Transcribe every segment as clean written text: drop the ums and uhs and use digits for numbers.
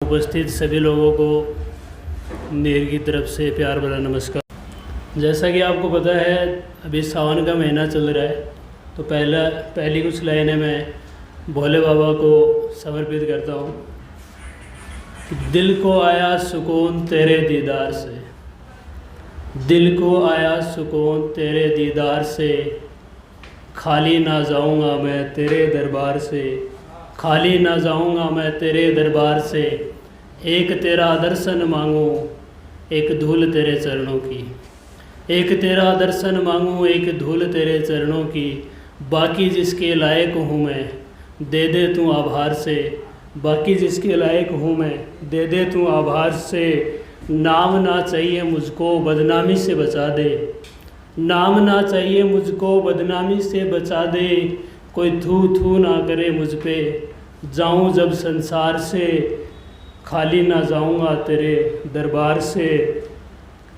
उपस्थित सभी लोगों को नीर की तरफ से प्यार भरा नमस्कार। जैसा कि आपको पता है अभी सावन का महीना चल रहा है, तो पहली कुछ लाइनें मैं भोले बाबा को समर्पित करता हूँ कि दिल को आया सुकून तेरे दीदार से, दिल को आया सुकून तेरे दीदार से, खाली ना जाऊँगा मैं तेरे दरबार से, खाली ना जाऊँगा मैं तेरे दरबार से। एक तेरा दर्शन मांगूँ एक धूल तेरे चरणों की, एक तेरा दर्शन मांगूँ एक धूल तेरे चरणों की। बाकी जिसके लायक हूँ मैं दे दे तू आभार से, बाकी जिसके लायक हूँ मैं दे दे तू आभार से। नाम ना चाहिए मुझको बदनामी से बचा दे, नाम ना चाहिए मुझको बदनामी से बचा दे। कोई थू थू ना करे मुझ पे, जाऊँ जब संसार से, खाली ना जाऊँगा तेरे दरबार से।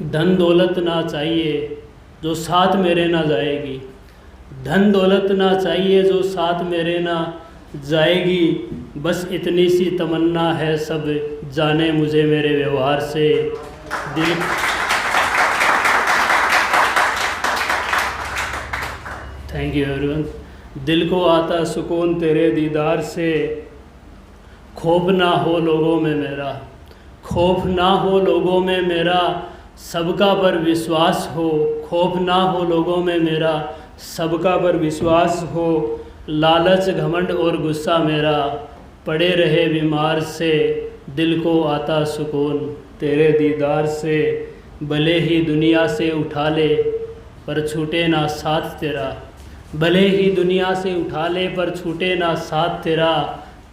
धन दौलत ना चाहिए जो साथ मेरे ना जाएगी, धन दौलत ना चाहिए जो साथ मेरे ना जाएगी। बस इतनी सी तमन्ना है सब जाने मुझे मेरे व्यवहार से। दिल थैंक यू एवरीवन। दिल को आता सुकून तेरे दीदार से, खौफ ना हो लोगों में मेरा, खौफ ना हो लोगों में मेरा, सबका पर विश्वास हो। खौफ ना हो लोगों में मेरा, सबका पर विश्वास हो। लालच घमंड और गुस्सा मेरा पड़े रहे बीमार से, दिल को आता सुकून तेरे दीदार से। भले ही दुनिया से उठा ले पर छूटे ना साथ तेरा, भले ही दुनिया से उठा ले पर छूटे ना साथ तेरा।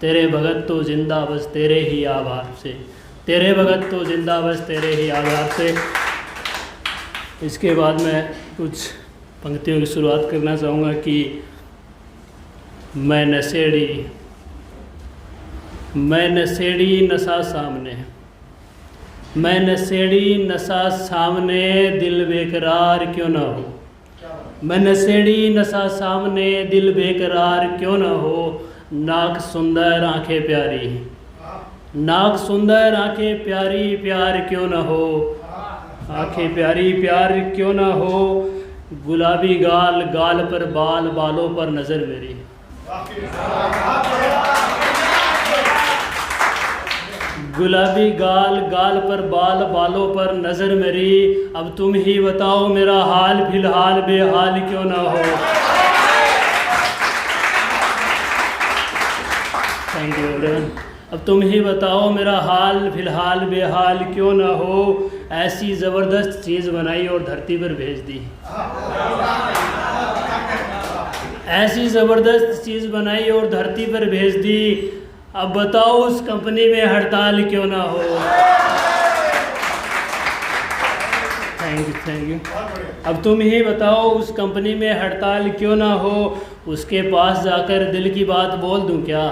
तेरे भगत तो जिंदा बस तेरे ही आभार से, तेरे भगत तो जिंदा बस तेरे ही आभार से। इसके बाद मैं कुछ पंक्तियों की शुरुआत करना चाहूँगा कि मैं नशेड़ी नशा सामने, मैं नशेड़ी नशा सामने, दिल बेकरार क्यों ना हो। मैं नशेड़ी नशा सामने, दिल बेकरार क्यों ना हो। नाक सुंदर आंखें प्यारी, नाक सुंदर आंखें प्यारी, प्यार क्यों ना हो। आंखें प्यारी प्यार क्यों ना हो। गुलाबी गाल गाल पर बाल, बालों पर नज़र मेरी, गुलाबी गाल गाल पर बाल, बालों पर नज़र मेरी। अब तुम ही बताओ मेरा हाल फिलहाल बेहाल क्यों ना हो। Thank you everyone. अब तुम ही बताओ मेरा हाल फिलहाल बेहाल क्यों ना हो। ऐसी ज़बरदस्त चीज़ बनाई और धरती पर भेज दी, ऐसी ज़बरदस्त चीज़ बनाई और धरती पर भेज दी। अब बताओ उस कंपनी में हड़ताल क्यों ना हो। Thank you. अब तुम ही बताओ उस कंपनी में हड़ताल क्यों ना हो। उसके पास जाकर दिल की बात बोल दूं क्या,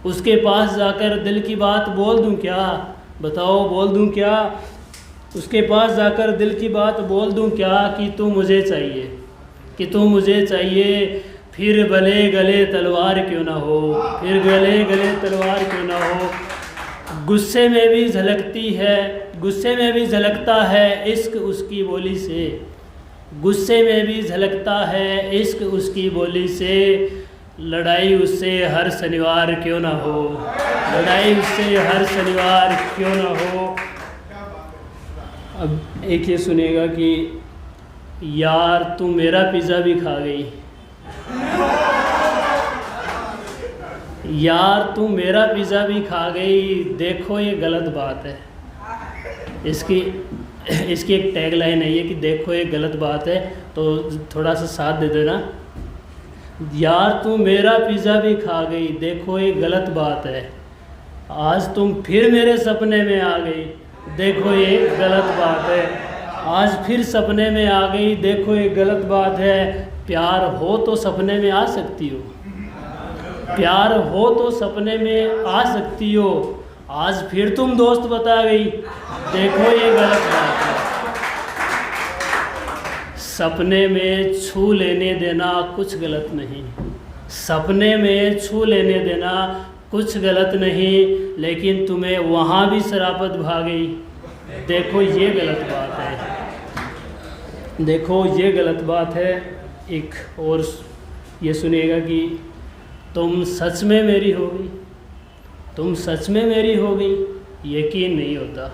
उसके पास जाकर दिल की बात बोल दूं क्या। बताओ बोल दूं क्या, उसके पास जाकर दिल की बात बोल दूं क्या। कि तू मुझे चाहिए, कि तू मुझे चाहिए, फिर भले गले तलवार क्यों ना हो, फिर गले गले तलवार क्यों ना हो। गुस्से में भी झलकती है, गुस्से में भी झलकता है इश्क उसकी बोली से, गुस्से में भी झलकता है इश्क उसकी बोली से। लड़ाई उससे हर शनिवार क्यों ना हो, लड़ाई उससे हर शनिवार क्यों ना हो। अब एक ये सुनिएगा कि यार तू मेरा पिज़्ज़ा भी खा गई, यार तू मेरा पिज़्ज़ा भी खा गई। देखो ये गलत बात है, इसकी एक टैग लाइन है ये कि देखो ये गलत बात है, तो थोड़ा सा साथ दे देना। यार तू मेरा पिज़्ज़ा भी खा गई, देखो ये गलत बात है। आज तुम फिर मेरे सपने में आ गई, देखो ये गलत बात है। आज फिर सपने में आ गई, देखो ये गलत बात है। प्यार हो तो सपने में आ सकती हो, प्यार हो तो सपने में आ सकती हो। आज फिर तुम दोस्त बता गई, देखो ये गलत बात है। सपने में छू लेने देना कुछ गलत नहीं, सपने में छू लेने देना कुछ गलत नहीं, लेकिन तुम्हें वहाँ भी शराफत भा गई। देखो ये गलत बात है, देखो ये गलत बात है। एक और ये सुनिएगा कि तुम सच में मेरी हो गई, तुम सच में मेरी हो गई, यकीन नहीं होता।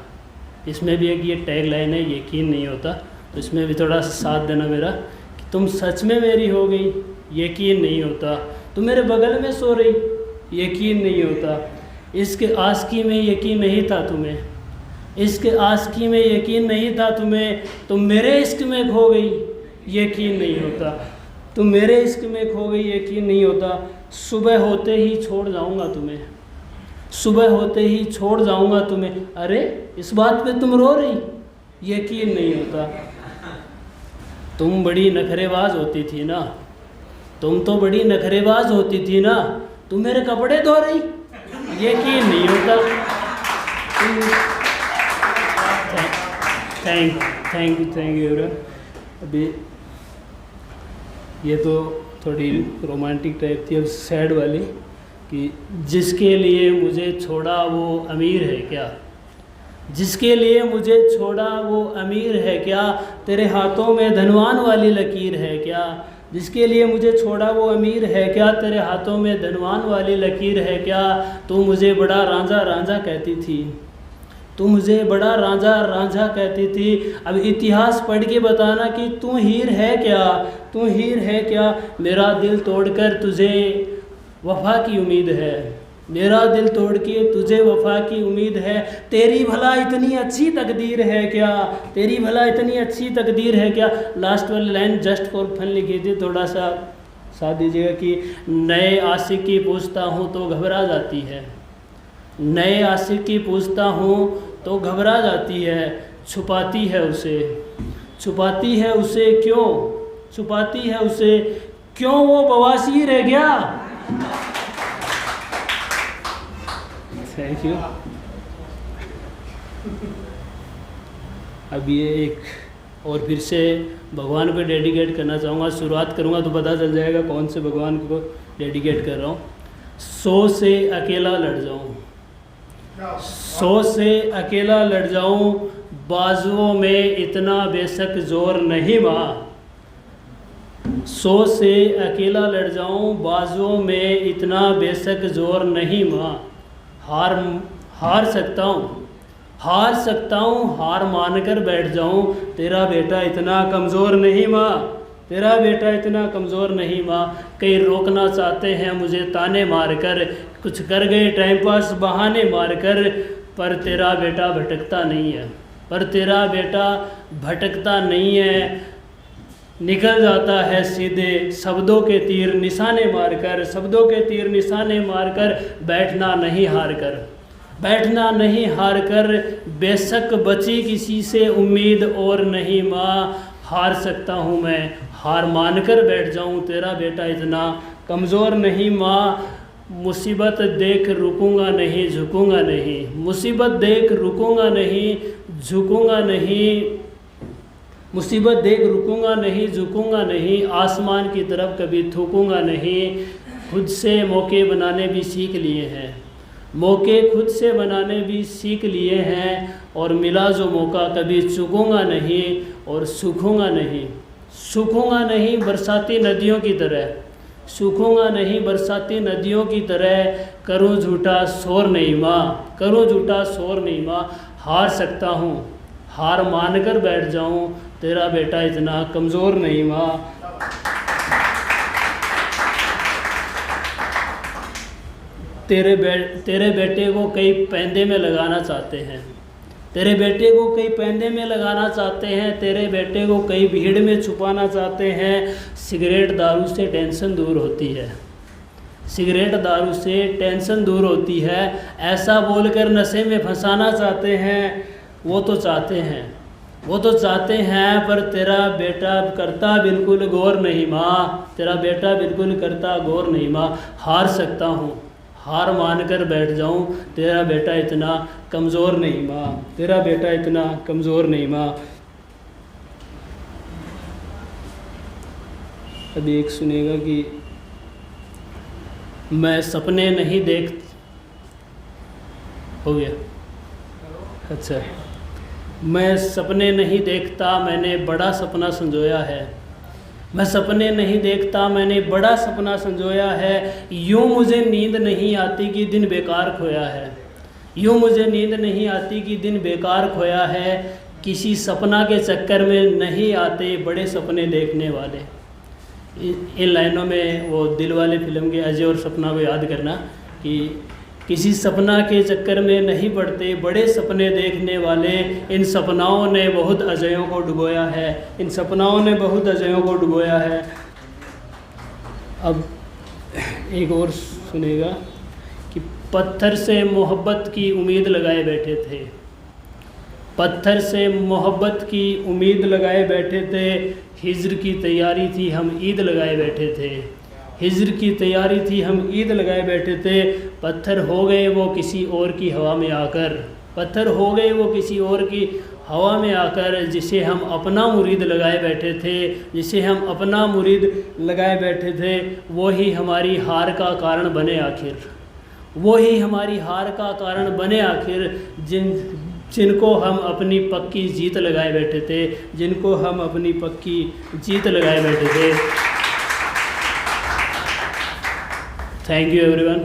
इसमें भी एक ये टैग लाइन है, यकीन नहीं होता, तो इसमें भी थोड़ा सा साथ देना मेरा कि तुम सच में मेरी हो गई, यकीन नहीं होता। तुम मेरे बगल में सो रही, यकीन नहीं होता। इसके आशिकी में यकीन नहीं था तुम्हें, इसके आशिकी में यकीन नहीं था तुम्हें। तुम मेरे इश्क में खो गई, यकीन नहीं होता। तुम मेरे इश्क में खो गई, यकीन नहीं होता। सुबह होते ही छोड़ जाऊंगा तुम्हें, सुबह होते ही छोड़ जाऊंगा तुम्हें। अरे इस बात पे तुम रो रही, यकीन नहीं होता। तुम बड़ी नखरेबाज होती थी ना, तुम तो बड़ी नखरेबाज होती थी ना। तुम मेरे कपड़े धो रही, यकीन नहीं होता। Thank you. अभी ये तो थोड़ी रोमांटिक टाइप थी, अब सैड वाली कि जिसके लिए मुझे छोड़ा वो अमीर है क्या, जिसके लिए मुझे छोड़ा वो अमीर है क्या, तेरे हाथों में धनवान वाली लकीर है क्या। जिसके लिए मुझे छोड़ा वो अमीर है क्या, तेरे हाथों में धनवान वाली लकीर है क्या। तू मुझे बड़ा रांझा रांझा कहती थी, तू मुझे बड़ा रांझा रांझा कहती थी। अब इतिहास पढ़ के बताना कि तू हीर है क्या, तू हीर है क्या। मेरा दिल तोड़कर तुझे वफ़ा की उम्मीद है, मेरा दिल तोड़ के तुझे वफ़ा की उम्मीद है। तेरी भला इतनी अच्छी तकदीर है क्या, तेरी भला इतनी अच्छी तकदीर है क्या। लास्ट वाली लाइन जस्ट फॉर फन लिखी थी, थोड़ा सा साथ दीजिएगा कि नए आशिक की पूछता हूँ तो घबरा जाती है, नए आशिक की पूछता हूँ तो घबरा जाती है। छुपाती है उसे, छुपाती है उसे क्यों, छुपाती है उसे क्यों, वो बवासीर है क्या। Thank you. अब ये एक और फिर से भगवान को डेडिकेट करना चाहूँगा। शुरुआत करूँगा तो पता चल जाएगा कौन से भगवान को डेडिकेट कर रहा हूँ। 100 से अकेला लड़ जाऊँ, 100 से अकेला लड़ जाऊँ, बाजुओं में इतना बेशक जोर नहीं माँ। 100 से अकेला लड़ जाऊँ, बाजुओं में इतना बेशक जोर नहीं माँ। हार सकता हूँ, हार सकता हूँ, हार मानकर बैठ जाऊँ। तेरा बेटा इतना कमज़ोर नहीं माँ, तेरा बेटा इतना कमज़ोर नहीं माँ। कई रोकना चाहते हैं मुझे ताने मारकर, कुछ कर गए टाइम पास बहाने मारकर, पर तेरा बेटा भटकता नहीं है, पर तेरा बेटा भटकता नहीं है। निकल जाता है सीधे शब्दों के तीर निशाने मारकर, शब्दों के तीर निशाने मारकर। बैठना नहीं हार कर, बैठना नहीं हार कर, बेशक बची किसी से उम्मीद और नहीं माँ। हार सकता हूँ मैं, हार मानकर बैठ जाऊँ, तेरा बेटा इतना कमज़ोर नहीं माँ। मुसीबत देख रुकूंगा नहीं, झुकूंगा नहीं, मुसीबत देख रुकूंगा नहीं, झुकूंगा नहीं, मुसीबत देख रुकूंगा नहीं, झुकूंगा नहीं। आसमान की तरफ कभी थूकूंगा नहीं। खुद से मौके बनाने भी सीख लिए हैं, मौके खुद से बनाने भी सीख लिए हैं। और मिला जो मौका कभी चूकूंगा नहीं और सूखूंगा नहीं, सूखूंगा नहीं बरसाती नदियों की तरह, सूखूंगा नहीं बरसाती नदियों की तरह। करूँ झूठा शोर नहीं माँ, करूँ झूठा शोर नहीं माँ। हार सकता हूँ, हार मानकर बैठ जाऊँ, तेरा बेटा इतना कमज़ोर नहीं माँ। तेरे बेटे को कई पैंदे में लगाना चाहते हैं, तेरे बेटे को कई पैंदे में लगाना चाहते हैं, तेरे बेटे को कई भीड़ में छुपाना चाहते हैं। सिगरेट दारू से टेंशन दूर होती है, सिगरेट दारू से टेंशन दूर होती है। ऐसा बोलकर नशे में फंसाना चाहते हैं, वो तो चाहते हैं, वो तो चाहते हैं, पर तेरा बेटा करता बिल्कुल गौर नहीं माँ, तेरा बेटा बिल्कुल करता गौर नहीं माँ। हार सकता हूँ, हार मानकर बैठ जाऊँ, तेरा बेटा इतना कमज़ोर नहीं माँ, तेरा बेटा इतना कमज़ोर नहीं माँ। अभी एक सुनेगा कि मैं सपने नहीं हो गया। अच्छा, मैं सपने नहीं देखता, मैंने बड़ा सपना संजोया है। मैं सपने नहीं देखता, मैंने बड़ा सपना संजोया है। यूँ मुझे नींद नहीं आती कि दिन बेकार खोया है। यूँ मुझे नींद नहीं आती कि दिन बेकार खोया है। किसी सपना के चक्कर में नहीं आते बड़े सपने देखने वाले। इन लाइनों में वो दिल वाले फिल्म के अजय और सपना को याद करना कि किसी सपना के चक्कर में नहीं पड़ते बड़े सपने देखने वाले। इन सपनाओं ने बहुत अजयों को डुबोया है। इन सपनाओं ने बहुत अजयों को डुबोया है। अब एक और सुनेगा कि पत्थर से मोहब्बत की उम्मीद लगाए बैठे थे। पत्थर से मोहब्बत की उम्मीद लगाए बैठे थे। हिज्र की तैयारी थी, हम ईद लगाए बैठे थे। हिज्र की तैयारी थी, हम ईद लगाए बैठे थे। पत्थर हो गए वो किसी और की हवा में आकर। पत्थर हो गए वो किसी और की हवा में आकर। जिसे हम अपना मुरीद लगाए बैठे थे, जिसे हम अपना मुरीद लगाए बैठे थे, वो ही हमारी हार का कारण बने आखिर। वो ही हमारी हार का कारण बने आखिर। जिनको हम अपनी पक्की जीत लगाए बैठे थे, जिनको हम अपनी पक्की जीत लगाए बैठे थे। Thank you everyone.